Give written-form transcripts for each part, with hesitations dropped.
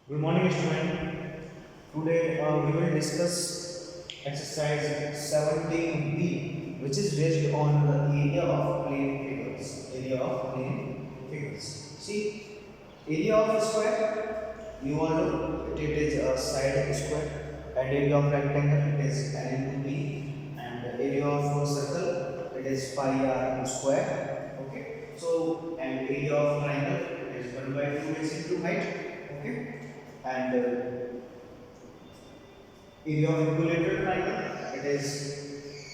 Good morning, student. Today we will discuss exercise 17B, which is based on the area of plane figures. Area of plane figures. See, area of a square, you all know it is a side of a square, and area of rectangle it is n into b, and the area of a circle it is pi r into square. Okay, so and area of triangle it is 1 by 2 base into height. Okay, and area of equilateral triangle it is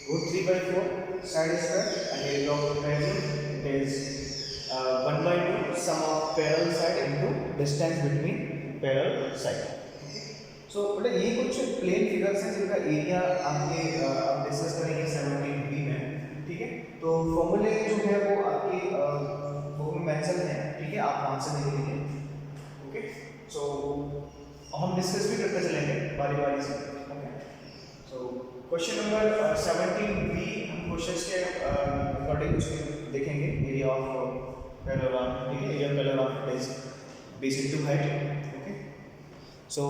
root 3 by 4 side square, and area of triangle it is 1 by 2 sum of parallel side into distance between parallel side. सो बेटा ये कुछ plane figures हैं जिनका area आपके आप discuss करेंगे 17B में, ठीक है। तो फॉर्मूले जो है वो आपकी बुक में मेंशन है, ठीक है, आप वहां से देख लीजिए। ओके, सो हम डिस्कस भी करते चलेंगे बारी बारी से। Okay, so question number 17B हम क्वेश्चंस के अकॉर्डिंग उसके देखेंगे। एरिया ऑफ पैरेलल, ठीक है, area parallel of is basic to height. Okay, so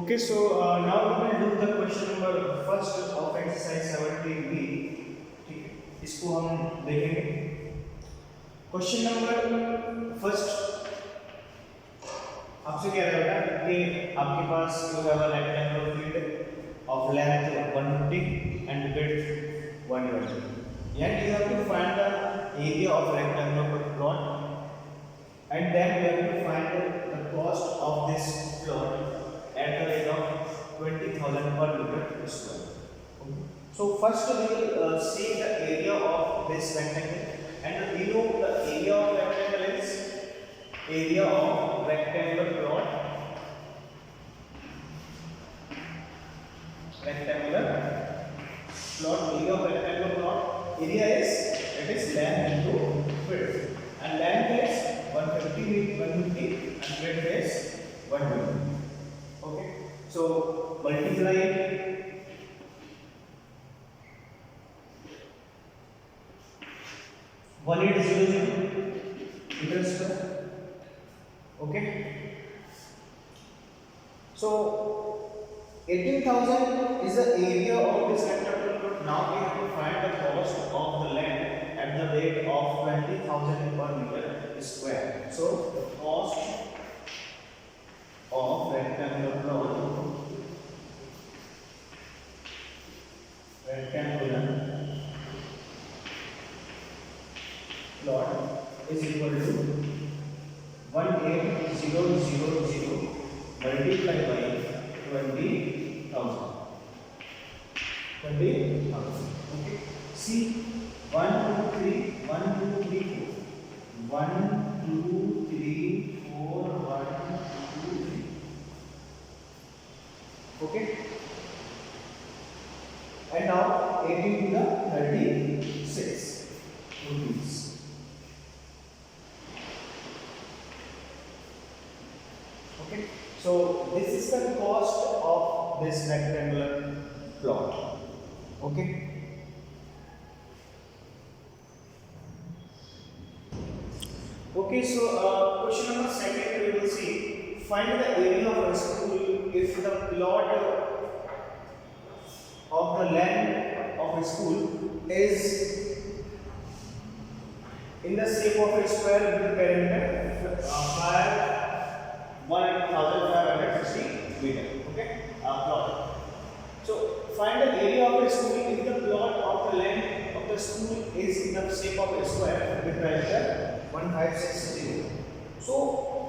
okay, so now we will do the question number first of exercise 17B, ठीक है, इसको हम देखेंगे। क्वेश्चन नंबर फर्स्ट आपसे क्या रहेगा कि आपके पास you have a rectangular field of length 150 and width 120, and you have to find the area of rectangular plot, and then you have to find the cost of this plot at the rate of 20,000 per meter square. Okay. So first we will see the area of this rectangle, and we know the area of rectangle is area of rectangular plot. Rectangular plot, area of rectangular plot. Area is it is length into width, and length is 150 and width is 120. Okay, so multiply 1800 meter square. Okay, so 18,000 is the area of this rectangular plot. Now we have to find the cost of the land at the rate of 20,000 per meter square. So the cost of rectangular plot is equal to 18,000 multiplied by 20,000. 20,000. Okay. See, 1, 2, 3, 1, 2, 3, 4. 1, 2, 3, 4, 1, 2, 3. Okay. And now 18 to the 36 rupees. Okay. So this is the cost of this rectangular plot. Okay. Okay. So question number second we will see. Find the area of a school if the plot of the land of a school is in the shape of a square with perimeter 1560 meter. Okay, plot. So find the area of a school if the plot of the land of the school is in the shape of a square with perimeter 1560. So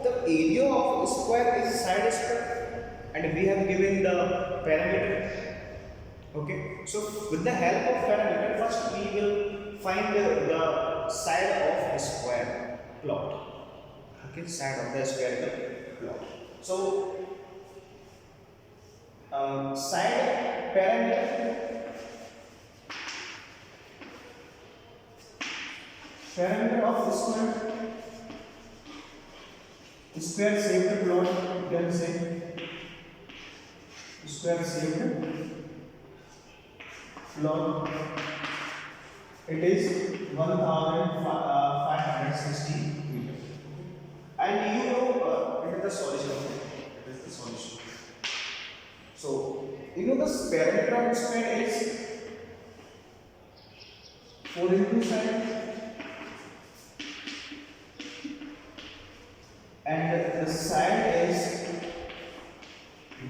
the area of a square is side square, and we have given the parameter. Okay, so with the help of parameter, first we will find the side of a square plot. Okay, side of the square plot. So side parameter of the square shaped plot, you can say square shaped plot It is 1560 meter. And you know it is the solution. It is the solution. So you know the perimeter of square is 4 into 7, and the side is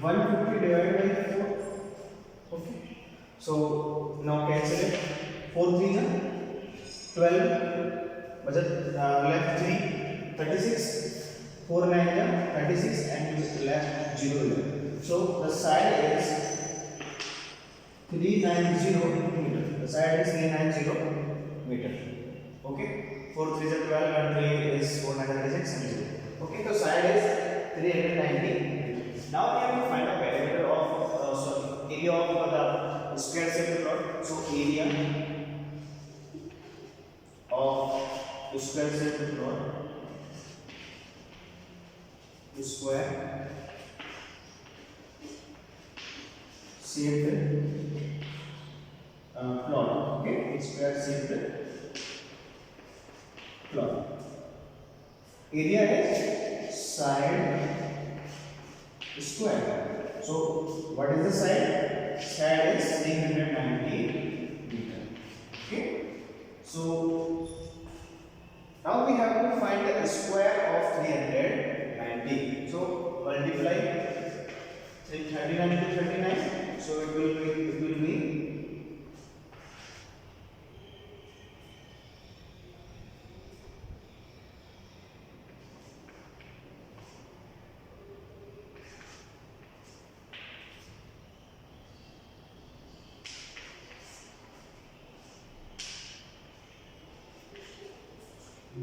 150 divided by 4. Okay. So now cancel it. 4 3 is 12. Budget left 3 36. 4 9 is 36 and left 0 11. So the side is 390 meter. The side is 390 meter. Okay. 4 3 is 12 and 3 is 4 9 36 and 0. Okay. So side is 390 meter. Now we have to find the perimeter of area of the square shaped plot. So area of square shaped plot, square shaped plot. Okay, square shaped plot. Area is side square. So what is the side? Side is 390 meter. Okay. So now we have to find the square of 390. So multiply 39 to 39. So it will be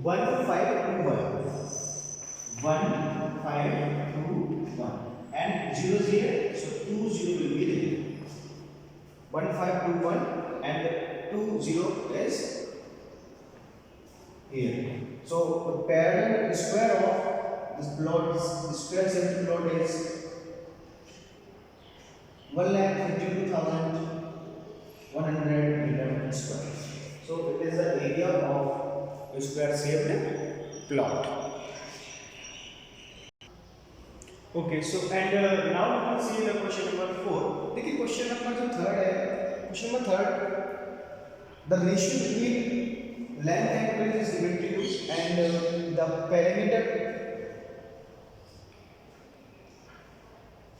1521 and 0 0, so 2 0 will be there. 1521 and 2 0 is here. So the parallel square of this plot, square shaped plot is 1,52,100 meter square. So it is the area of square shaped plot. Okay, so and now we will see the question number 4. देखिए question number जो third है, question number third, the ratio between length and width is given to you, and the perimeter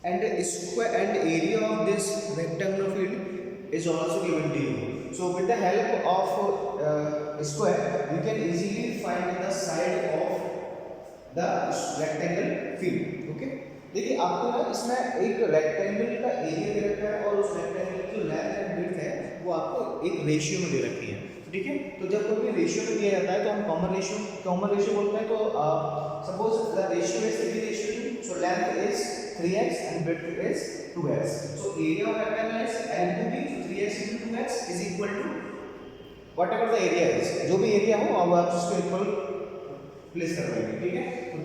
and square and area of this rectangular field is also given to you. So with the help of square, you can easily find the side of the rectangle field. Okay, देखिए आपको ना इसमें एक rectangle का area दे रखा है और उस रेक्टेंगल की जो लेंथ एंड विड्थ है वो आपको एक रेशियो में दे रखी है. ठीक है, तो जब कोई भी रेशियो में दिया जाता है तो हम कॉमन रेशियो बोलते हैं. तो suppose the ratio is 3:2, so length is 3x and width is 2x. So area of rectangle is L into B, 3x into 2x is equal to whatever the area is. जो भी area हो अब आप उसको equal place कर देंगे. ठीक है, तो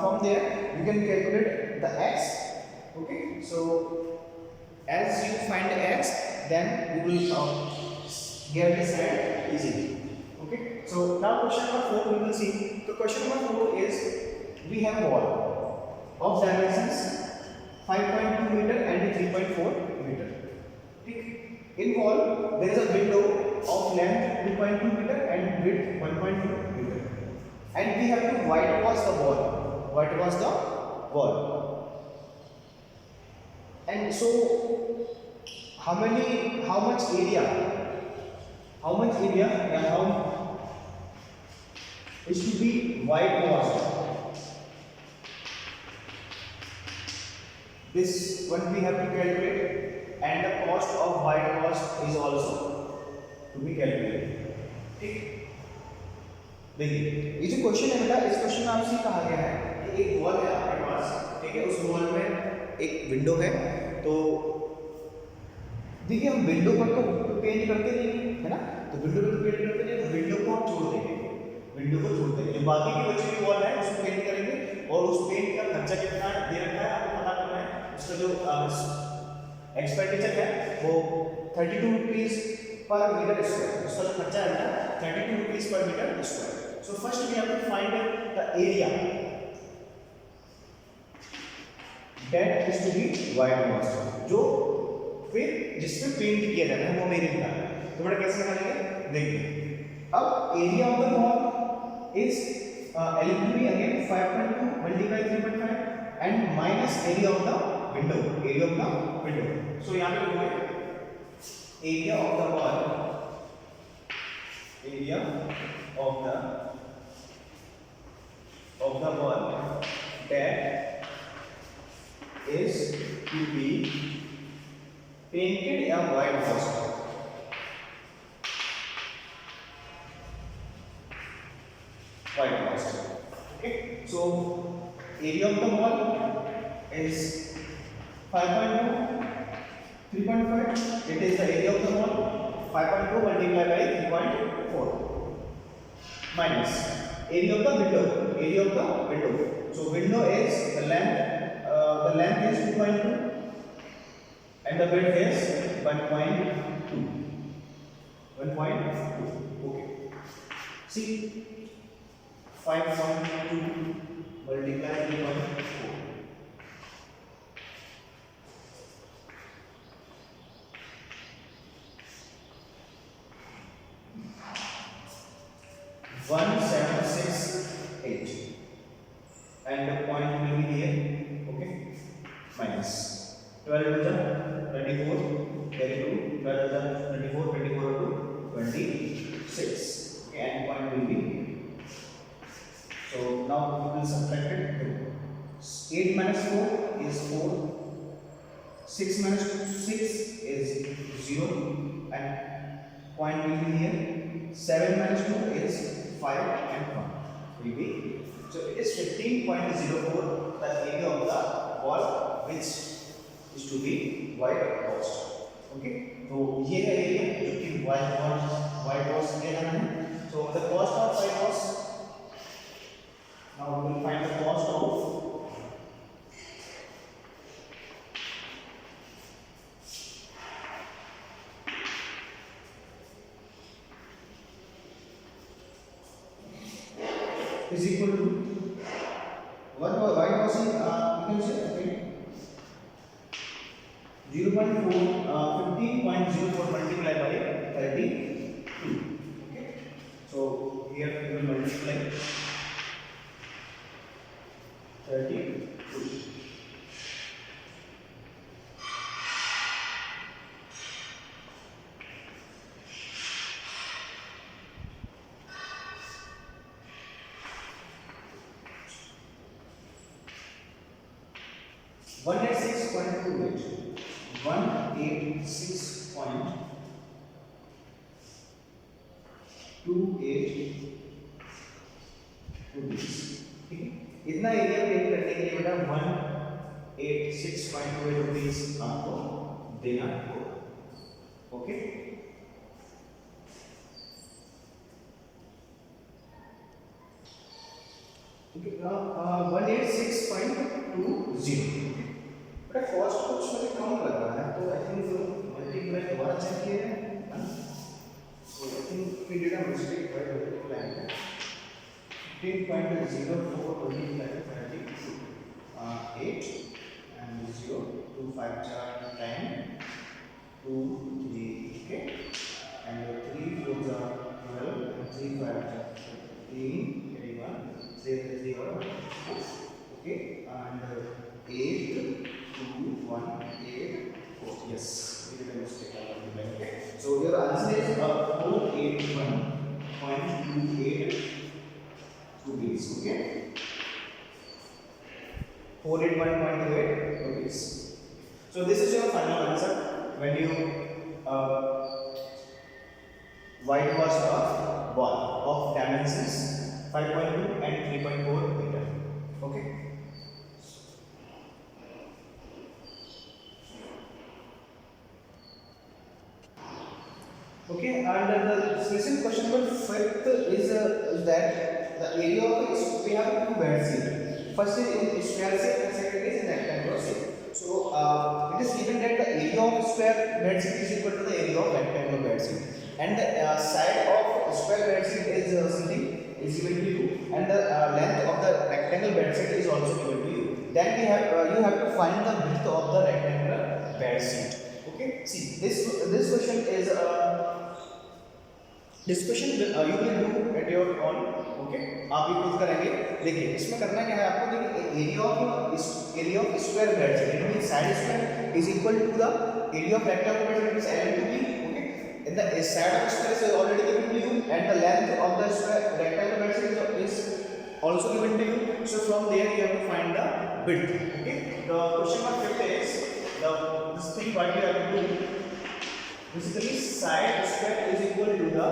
from there you can calculate the x. Okay, so as you find x, then you will get this side easily. Okay, so now question number 4 we will see. So question number 4 is we have wall of dimensions 5.2 meter and 3.4 meter. In wall there is a window of length 2.2 meter and width 1.2 meter, and we have to whitewash the wall. And so how much area is to be whitewashed? This one we have to calculate, and the cost of whitewash is also to be calculated. ठीक, देखिए ये जो question है बेटा, इस question में आपसे कहा गया है कि एक वॉल है आपके पास. ठीक है, उस वॉल में एक विंडो है. तो देखिए हम विंडो पर तो पेंट करते नहीं है ना, तो विंडो पर तो पेंट करते नहीं, तो विंडो को हम छोड़ देंगे. जो बाकी की बची हुई वॉल है उसको पेंट करेंगे, और उस पेंट का खर्चा कितना दे रखा है आपको पता करना है. उसका जो एक्सपेंडिचर है वो 32 रुपीज़ per meter square. उसका जो खर्चा है ना 32 rupees per meter square. So first we have to find the area that is to be whitewashed. जो फिर जिसमें पेंट किया जाता है वो मेरे निकालना है. तो बड़ा कैसे निकालेंगे देखिए. अब area of the wall is elementary again 5.2 multiply 3.5 and minus area of the window. Area of the window. So यहां पे लिखोगे area of the wall, area of the wall that is to be painted or whitewashed. Whitewashed. Okay. So area of the wall is 5.2, 3.5. It is the area of the wall. 5.2 multiplied by 3.4 minus area of the window. Area of the window. So window is the length. The length is 2.2 and the width is 1.2. 1.2. Okay. See, 5.2 multiplied 3.4. 1,768 and the point will be here. Okay, minus 12 to the 24, 32, 12 to the 24, 24 to 26. Okay, and point will be. So now we will subtract it. 8 minus 4 is 4. 6 minus 6 is 0 and point will be here. 7 minus 2 is 5 and 1 will be. So it is 15.04 the area of the wall which is to be whitewashed. Okay. तो ये है area जो कि whitewash किया जाना है. So the cost of whitewash. Now we will find the cost of is equal to what whitewashing we can say okay 15.04 multiplied by 32. Okay, so here we will multiply 32. One 186.28 rupees. ठीक है, इतना area paint करने के लिए बेटा 186.28 rupees आपको देना होगा. Okay, okay 186.20. बट कॉस्ट कुछ मुझे कम लग रहा है तो आई थिंक मल्टीप्लाई दोबारा चेक किया है. So I think we did a mistake by multiplying 15.04 multiplied by 32 8 and 0 2 5 10 2 3. Okay, and 3 4 12 and 3 5 13 21 3 3 or 4. Okay, and 8 2 1 8 4. Yes, we did a mistake. Okay, so your answer is 481.28 rupees. Okay, 481.28 rupees. So this is your final answer when you whitewash a wall of dimensions 5.2 and 3.4 meter. Okay. Okay, and the second question number 5 is that the area of we have two bed sheet. First is in square shape and second is in rectangular shape. So it is given that the area of square bed sheet is equal to the area of rectangular bed sheet, and the side of square bed sheet is something is given to you, and the length of the rectangle bed sheet is also given to you. Then we have you have to find the width of the rectangular bed sheet. Okay, see this question is this question you will do at your own. Okay आप ये खुद करेंगे. देखिए इसमें करना क्या है आपको. देखिए area of square bed sheet it means side square is equal to the area of rectangular bed sheet is L into B. Okay and the side of square is already given to you, and the length of the square rectangular bed sheet is also given to you. So from there you have to find the width. Okay, the question number 5 is this thing what you have to do. Basically side square is equal to the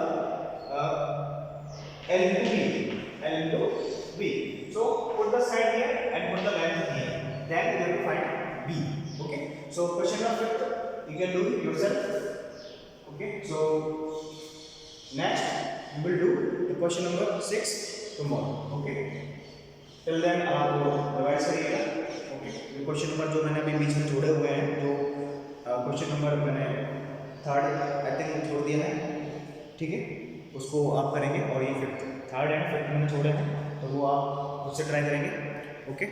L into B. So put the side here and put the length here. Then you have to find B. Okay. So question number 5 you can do it yourself. Okay. So next we will do the question number 6 tomorrow. Okay. Till then आप revise करिएगा. Okay. ये question number जो मैंने अभी बीच में जोड़े हुए हैं, जो क्वेश्चन नंबर मैंने 3rd आई थिंक छोड़ दिया है. ठीक है, उसको आप करेंगे, और ये 5th 3rd and 5th मैंने छोड़े हैं तो वो आप उससे ट्राई करेंगे. ओके.